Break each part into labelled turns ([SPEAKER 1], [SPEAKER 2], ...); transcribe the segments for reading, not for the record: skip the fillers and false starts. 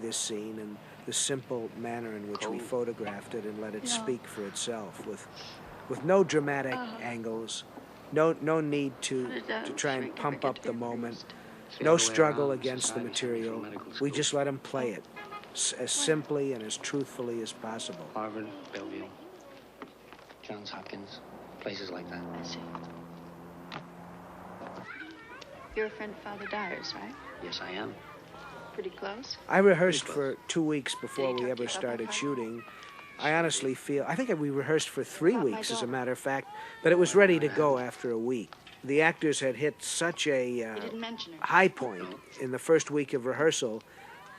[SPEAKER 1] this scene and the simple manner in which we photographed it and let it speak for itself, with no dramatic angles, no need to try and pump up the moment, no struggle against the material. We just let him play it as simply and as truthfully as possible.
[SPEAKER 2] Harvard, Bellevue, Johns Hopkins, places like that.
[SPEAKER 3] I see. You're a friend of Father Dyer's, right?
[SPEAKER 2] Yes, I am.
[SPEAKER 3] Pretty close?
[SPEAKER 1] I rehearsed for 2 weeks before we ever started shooting. I honestly I think we rehearsed for 3 weeks, as a matter of fact, but it was ready to go after a week. The actors had hit such a high point in the first week of rehearsal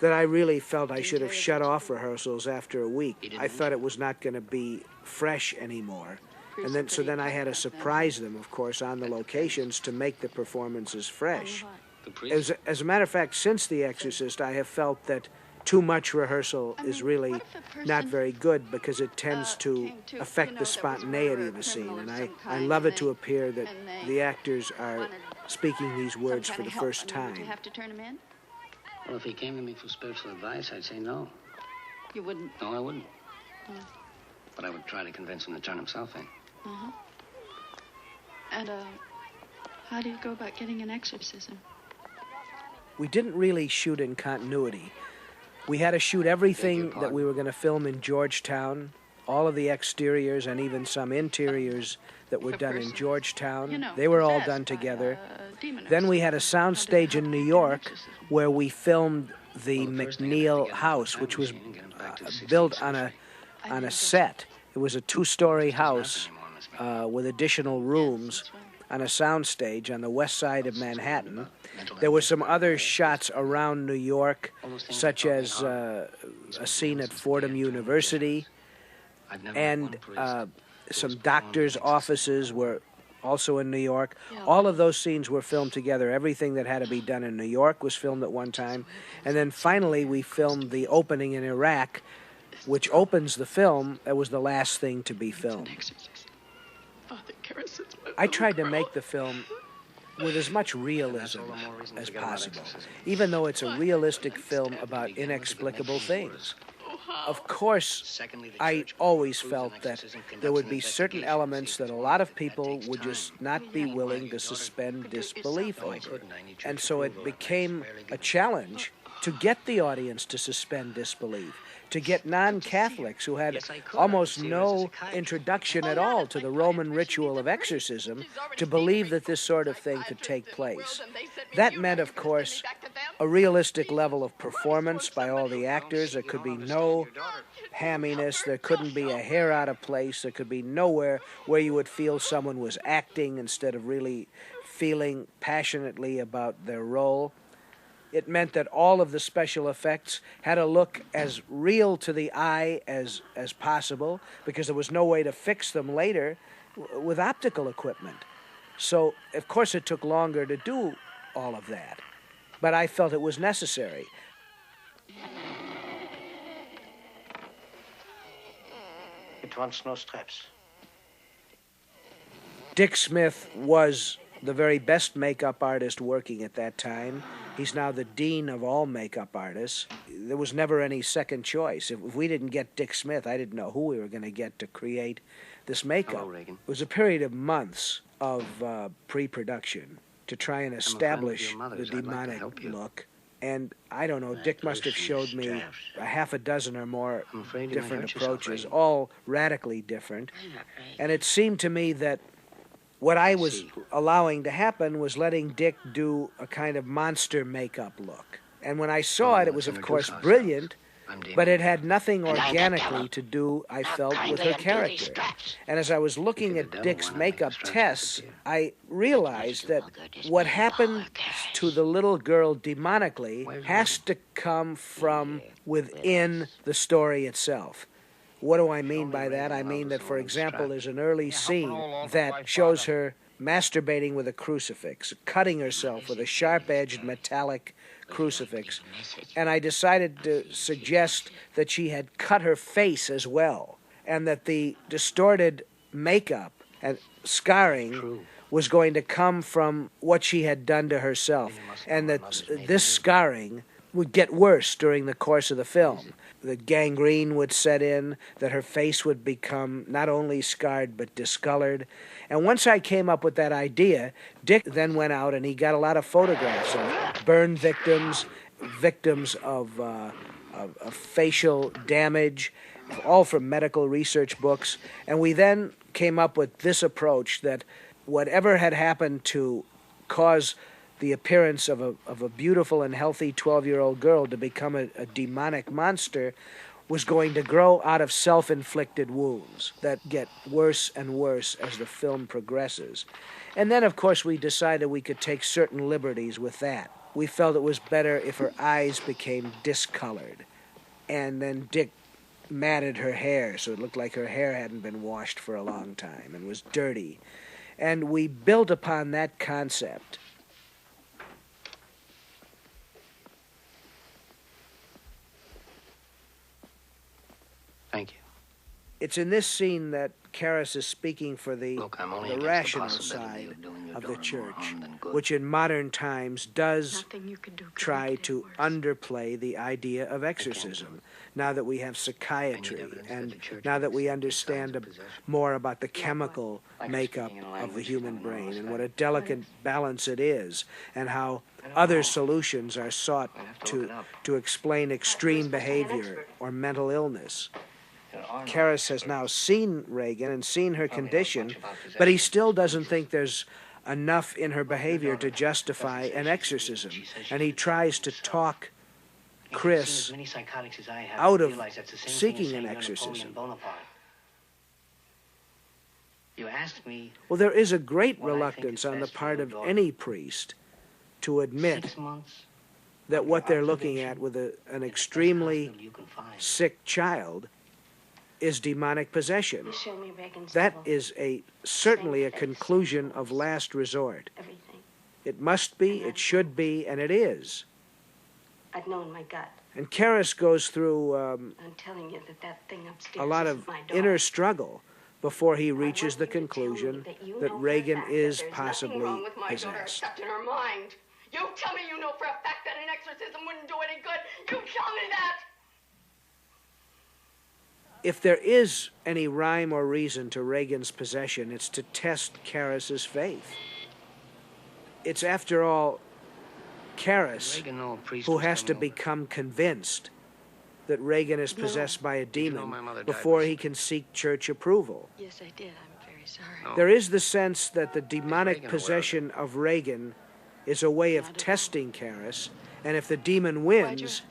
[SPEAKER 1] that I really felt I should have shut off rehearsals after a week. I thought it was not going to be fresh anymore. And then I had to surprise them, of course, on the locations to make the performances fresh. As a matter of fact, since The Exorcist, I have felt that too much rehearsal is really not very good because it tends to affect the spontaneity of the scene. And I love it to appear that the actors are speaking these words for the first time.
[SPEAKER 3] Would you have to turn him in?
[SPEAKER 2] Well, if he came to me for spiritual advice, I'd say no.
[SPEAKER 3] You wouldn't?
[SPEAKER 2] No, I wouldn't. But I would try to convince him to turn himself in.
[SPEAKER 3] Uh-huh. And, how do you go about getting an exorcism?
[SPEAKER 1] We didn't really shoot in continuity. We had to shoot everything that we were going to film in Georgetown, all of the exteriors and even some interiors that were done in Georgetown. They were all done together. Then we had a soundstage in New York where we filmed the McNeil house, which was built on a set. It was a 2-story house with additional rooms on a soundstage on the west side of Manhattan. There were some other shots around New York, such as a scene at Fordham University, and some doctors' offices were also in New York. All of those scenes were filmed together. Everything that had to be done in New York was filmed at one time. And then finally we filmed the opening in Iraq, which opens the film. That was the last thing to be filmed. I tried to make the film with as much realism as possible, even though it's a realistic film about inexplicable things. Of course, I always felt that there would be certain elements that a lot of people would just not be willing to suspend disbelief over. And so it became a challenge to get the audience to suspend disbelief, to get non-Catholics who had almost no introduction at all to the Roman ritual of exorcism to believe that this sort of thing could take place. That meant, of course, a realistic level of performance by all the actors. There could be no hamminess. There couldn't be a hair out of place. There could be nowhere where you would feel someone was acting instead of really feeling passionately about their role. It meant that all of the special effects had to look as real to the eye as possible, because there was no way to fix them later with optical equipment. So, of course, it took longer to do all of that, but I felt it was necessary.
[SPEAKER 2] It wants no straps.
[SPEAKER 1] Dick Smith was the very best makeup artist working at that time. He's now the dean of all makeup artists. There was never any second choice. If we didn't get Dick Smith, I didn't know who we were going to get to create this makeup.
[SPEAKER 2] Hello, Reagan.
[SPEAKER 1] It was a period of months of pre-production to try and establish the demonic look. And I don't know, Dick must have showed me a half a dozen or more different approaches, all radically different. And it seemed to me that what I was allowing to happen was letting Dick do a kind of monster makeup look. And when I saw it, it was, of course, brilliant, but it had nothing organically to do, I felt, with her character. And as I was looking at Dick's makeup tests, I realized that what happened to the little girl demonically has to come from within the story itself. What do I mean by that? I mean that, for example, there's an early scene that shows her masturbating with a crucifix, cutting herself with a sharp-edged metallic crucifix. And I decided to suggest that she had cut her face as well, and that the distorted makeup and scarring was going to come from what she had done to herself, and that this scarring would get worse during the course of the film. The gangrene would set in, that her face would become not only scarred but discolored. And once I came up with that idea, Dick then went out and he got a lot of photographs of burn victims, victims of facial damage, all from medical research books. And we then came up with this approach that whatever had happened to cause the appearance of a beautiful and healthy 12-year-old girl to become a demonic monster was going to grow out of self-inflicted wounds that get worse and worse as the film progresses. And then, of course, we decided we could take certain liberties with that. We felt it was better if her eyes became discolored. And then Dick matted her hair so it looked like her hair hadn't been washed for a long time and was dirty. And we built upon that concept.
[SPEAKER 2] Thank you.
[SPEAKER 1] It's in this scene that Karras is speaking for the rational side of the church, which in modern times does try to underplay the idea of exorcism, now that we have psychiatry and now that we understand more about the chemical makeup of the human brain and what a delicate balance it is, and how other solutions are sought to explain extreme behavior or mental illness. Karras has now seen Regan and seen her condition, but he still doesn't think there's enough in her behavior to justify an exorcism. And he tries to talk Chris out of seeking an exorcism. Well, there is a great reluctance on the part of any priest to admit that what they're looking at with an extremely sick child is demonic possession. That is certainly a conclusion of last resort. It must be, it should be, and it is.
[SPEAKER 4] I've known my gut.
[SPEAKER 1] And Karras goes through
[SPEAKER 4] I'm telling you that thing upstairs
[SPEAKER 1] a lot of inner struggle before he reaches the conclusion that Regan is possibly possessed.
[SPEAKER 4] In her mind. You tell me you know for a fact that an exorcism wouldn't do any good. You tell me that.
[SPEAKER 1] If there is any rhyme or reason to Regan's possession, it's to test Karras's faith. It's, after all, Karras who has to become convinced that Regan is possessed by a demon before he can seek church approval.
[SPEAKER 3] Yes, I did. I'm very sorry.
[SPEAKER 1] There is the sense that the demonic possession of Regan is a way of testing Karras, and if the demon wins,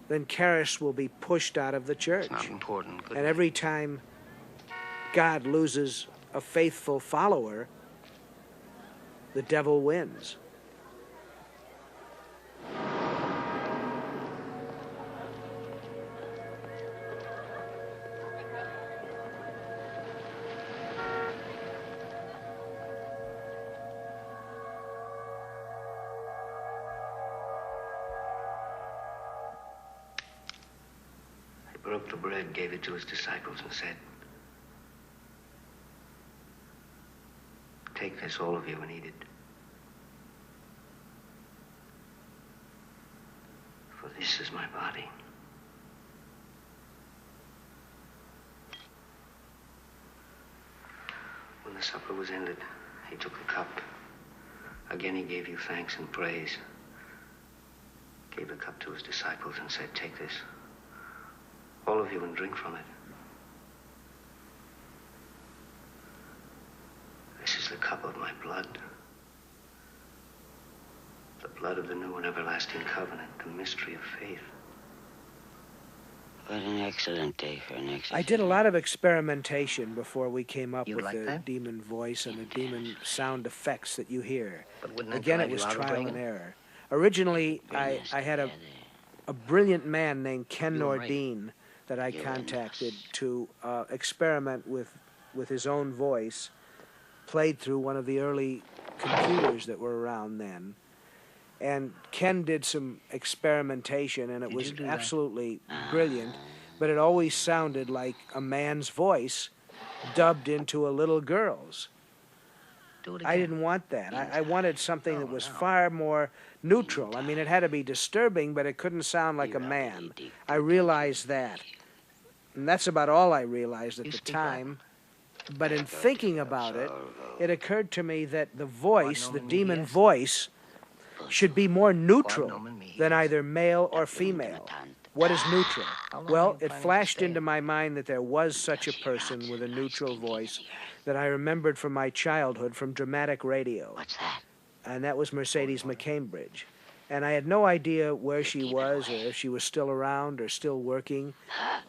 [SPEAKER 1] then Karras will be pushed out of the church.
[SPEAKER 2] It's not important.
[SPEAKER 1] And every time God loses a faithful follower, the devil wins.
[SPEAKER 2] Broke the bread, gave it to his disciples, and said, "Take this, all of you, and eat it. For this is my body." When the supper was ended, he took the cup. Again he gave you thanks and praise. Gave the cup to his disciples and said, "Take this, all of you, and drink from it. This is the cup of my blood. The blood of the new and everlasting covenant, the mystery of faith."
[SPEAKER 5] What an excellent day for an exorcism.
[SPEAKER 1] I did a lot of experimentation before we came up with
[SPEAKER 2] like
[SPEAKER 1] the
[SPEAKER 2] that?
[SPEAKER 1] demon voice and the demon sound effects that you hear.
[SPEAKER 2] But wouldn't that
[SPEAKER 1] Again,
[SPEAKER 2] drive
[SPEAKER 1] it was
[SPEAKER 2] you out of
[SPEAKER 1] trial
[SPEAKER 2] Regan?
[SPEAKER 1] and error. Originally, I had
[SPEAKER 5] Together.
[SPEAKER 1] a brilliant man named Ken
[SPEAKER 2] You were right.
[SPEAKER 1] Nordine that I
[SPEAKER 5] You were
[SPEAKER 1] contacted
[SPEAKER 5] nice.
[SPEAKER 1] to experiment with his own voice, played through one of the early computers that were around then. And Ken did some experimentation, and it
[SPEAKER 2] Did
[SPEAKER 1] was
[SPEAKER 2] you do that?
[SPEAKER 1] absolutely brilliant, but it always sounded like a man's voice dubbed into a little girl's. I didn't want that. I wanted something that was far more neutral. I mean, it had to be disturbing, but it couldn't sound like a man. I realized that. And that's about all I realized at the time. But in thinking about it, it occurred to me that the voice, the demon voice, should be more neutral than either male or female. What is neutral? Well, it flashed into my mind that there was such a person with a neutral voice that I remembered from my childhood from dramatic radio.
[SPEAKER 5] What's that?
[SPEAKER 1] And that was Mercedes McCambridge. And I had no idea where she was or if she was still around or still working.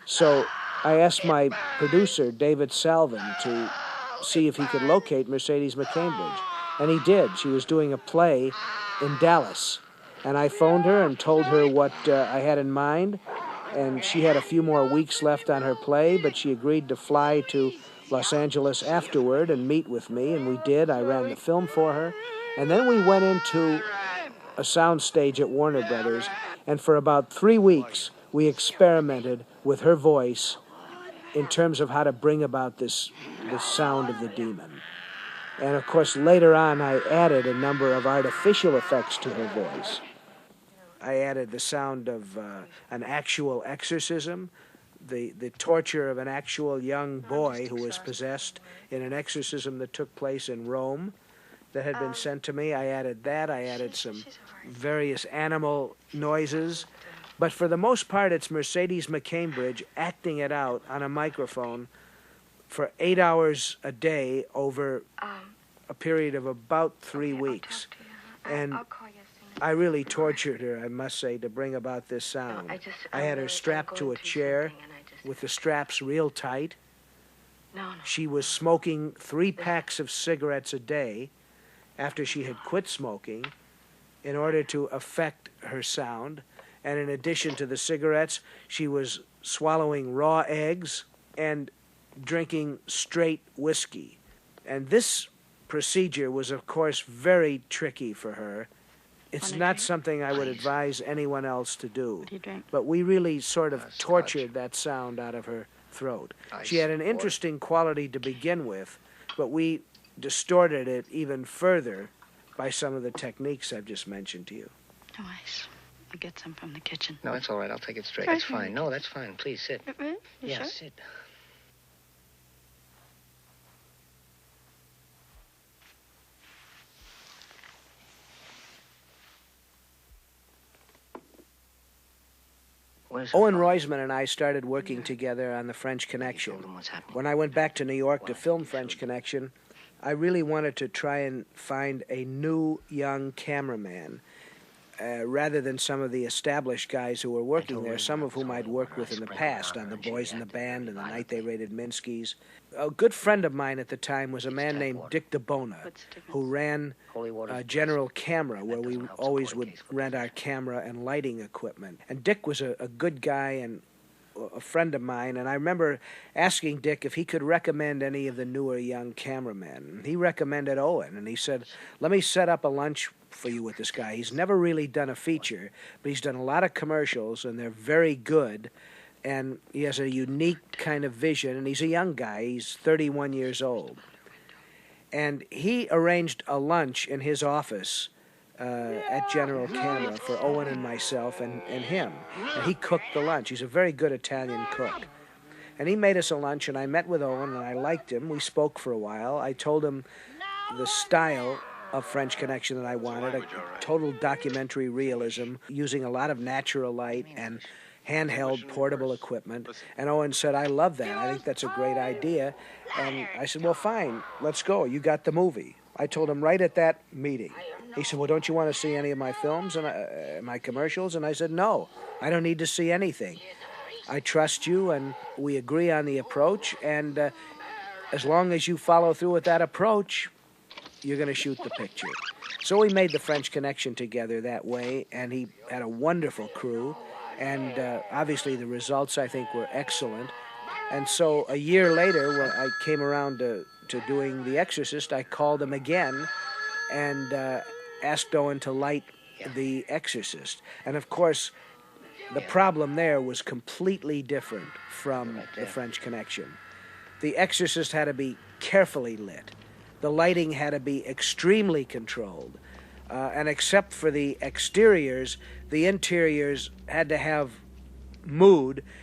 [SPEAKER 1] So I asked my producer, David Salvin, to see if he could locate Mercedes McCambridge. And he did. She was doing a play in Dallas. And I phoned her and told her what I had in mind. And she had a few more weeks left on her play, but she agreed to fly to Los Angeles afterward and meet with me, and we did. I ran the film for her. And then we went into a sound stage at Warner Brothers, and for about 3 weeks, we experimented with her voice in terms of how to bring about this sound of the demon. And of course, later on, I added a number of artificial effects to her voice. I added the sound of an actual exorcism, the torture of an actual young boy who was possessed in an exorcism that took place in Rome that had been sent to me. I added that. I added some various animal noises. But for the most part, it's Mercedes McCambridge acting it out on a microphone for 8 hours a day over a period of about 3 weeks. And I really tortured her, I must say, to bring about this sound. I had her strapped to a chair with the straps real tight. She was smoking 3 packs of cigarettes a day after she had quit smoking in order to affect her sound. And in addition to the cigarettes, she was swallowing raw eggs and drinking straight whiskey. And this procedure was, of course, very tricky for her. It's not something I would advise anyone else to do.
[SPEAKER 3] What do you drink?
[SPEAKER 1] But we really sort of tortured that sound out of her throat. She had an interesting quality to begin with, but we distorted it even further by some of the techniques I've just mentioned to you.
[SPEAKER 3] Oh, ice. I'll get some from the kitchen.
[SPEAKER 2] No, it's all right. I'll take it straight.
[SPEAKER 3] Sorry,
[SPEAKER 2] It's fine. No, that's fine. Please sit.
[SPEAKER 3] Really? You
[SPEAKER 2] Yeah,
[SPEAKER 3] sure?
[SPEAKER 2] sit.
[SPEAKER 1] Owen Roisman and I started working together on the French Connection. When I went back to New York to film French Connection, I really wanted to try and find a new young cameraman rather than some of the established guys who were working there, some of whom I'd worked with in the past on The Boys in the Band and The Night They Raided Minsky's. A good friend of mine at the time was a man named Dick DeBona, who ran General Camera, where we always would rent our camera and lighting equipment. And Dick was a good guy and a friend of mine, and I remember asking Dick if he could recommend any of the newer young cameramen. He recommended Owen, and he said, let me set up a lunch for you with this guy. He's never really done a feature, but he's done a lot of commercials, and they're very good, and he has a unique kind of vision, and he's a young guy. He's 31 years old. And he arranged a lunch in his office at General Camera for Owen and myself and him. And he cooked the lunch. He's a very good Italian cook. And he made us a lunch, and I met with Owen, and I liked him. We spoke for a while. I told him the style of French Connection that I wanted, a total documentary realism, using a lot of natural light and handheld portable equipment. And Owen said, I love that. I think that's a great idea. And I said, well, fine, let's go. You got the movie. I told him right at that meeting. He said, well, don't you want to see any of my films and my commercials? And I said, no, I don't need to see anything. I trust you, and we agree on the approach, and as long as you follow through with that approach, you're going to shoot the picture. So we made the French Connection together that way, and he had a wonderful crew, and obviously the results, I think, were excellent. And so a year later, when I came around to doing The Exorcist, I called him again and asked Owen to light The Exorcist. And of course, the problem there was completely different from the French Connection. The Exorcist had to be carefully lit. The lighting had to be extremely controlled. And except for the exteriors, the interiors had to have mood.